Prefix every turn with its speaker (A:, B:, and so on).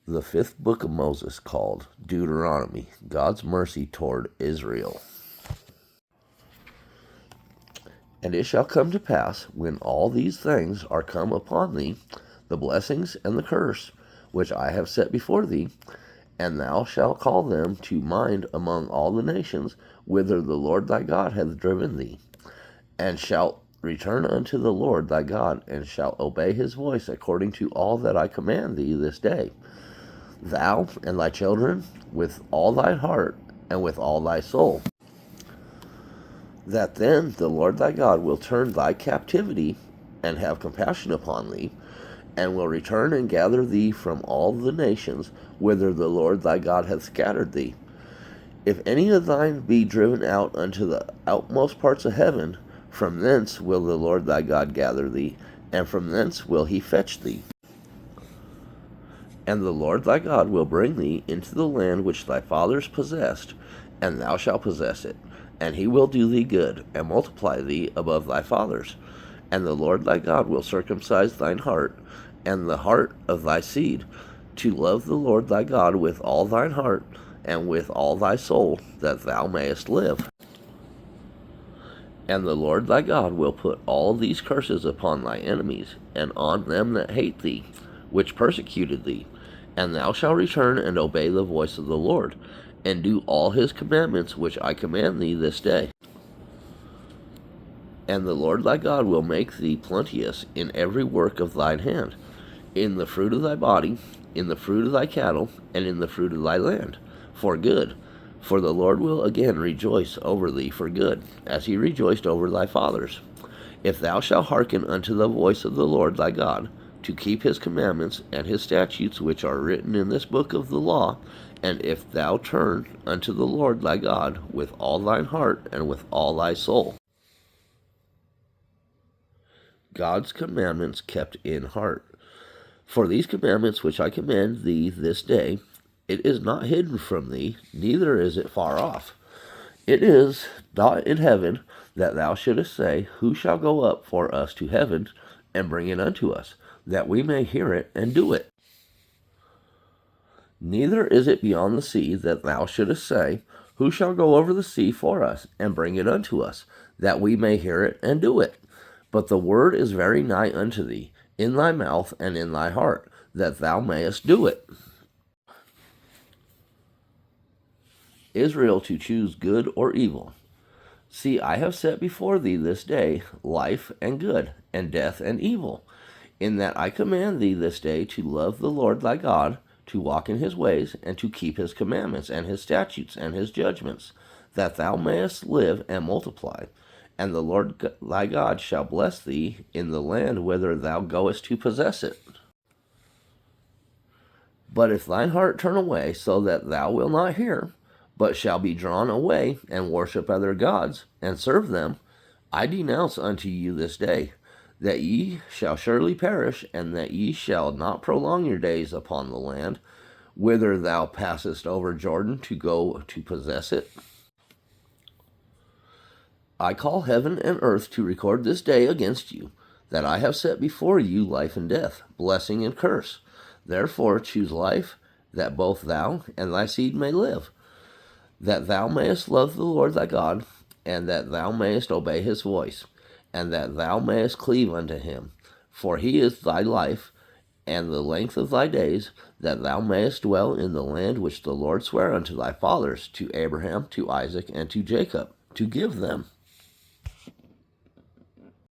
A: The fifth book of Moses, called Deuteronomy, God's mercy toward Israel. And it shall come to pass, when all these things are come upon thee, the blessings and the curse, which I have set before thee, and thou shalt call them to mind among all the nations, whither the Lord thy God hath driven thee, and shalt return unto the Lord thy God, and shalt obey his voice according to all that I command thee this day, thou and thy children, with all thy heart and with all thy soul. That then the Lord thy God will turn thy captivity, and have compassion upon thee, and will return and gather thee from all the nations whither the Lord thy God hath scattered thee. If any of thine be driven out unto the outmost parts of heaven, from thence will the Lord thy God gather thee, and from thence will he fetch thee. And the Lord thy God will bring thee into the land which thy fathers possessed, and thou shalt possess it. And he will do thee good, and multiply thee above thy fathers. And the Lord thy God will circumcise thine heart, and the heart of thy seed, to love the Lord thy God with all thine heart, and with all thy soul, that thou mayest live. And the Lord thy God will put all these curses upon thy enemies, and on them that hate thee, which persecuted thee. And thou shalt return and obey the voice of the Lord, and do all his commandments which I command thee this day. And the Lord thy God will make thee plenteous in every work of thine hand, in the fruit of thy body, in the fruit of thy cattle, and in the fruit of thy land, for good. For the Lord will again rejoice over thee for good, as he rejoiced over thy fathers. If thou shalt hearken unto the voice of the Lord thy God, to keep his commandments and his statutes which are written in this book of the law, and if thou turn unto the Lord thy God with all thine heart and with all thy soul. God's commandments kept in heart. For these commandments which I command thee this day, it is not hidden from thee, neither is it far off. It is not in heaven, that thou shouldest say, Who shall go up for us to heaven, and bring it unto us, that we may hear it and do it? Neither is it beyond the sea, that thou shouldest say, Who shall go over the sea for us, and bring it unto us, that we may hear it and do it? But the word is very nigh unto thee, in thy mouth and in thy heart, that thou mayest do it. Israel to choose good or evil. See, I have set before thee this day life and good, and death and evil, in that I command thee this day to love the Lord thy God, to walk in his ways, and to keep his commandments, and his statutes, and his judgments, that thou mayest live and multiply. And the Lord thy God shall bless thee in the land whither thou goest to possess it. But if thine heart turn away, so that thou wilt not hear, but shall be drawn away, and worship other gods, and serve them, I denounce unto you this day, that ye shall surely perish, and that ye shall not prolong your days upon the land, whither thou passest over Jordan to go to possess it. I call heaven and earth to record this day against you, that I have set before you life and death, blessing and curse. Therefore choose life, that both thou and thy seed may live, that thou mayest love the Lord thy God, and that thou mayest obey his voice, and that thou mayest cleave unto him. For he is thy life, and the length of thy days, that thou mayest dwell in the land which the Lord sware unto thy fathers, to Abraham, to Isaac, and to Jacob, to give them.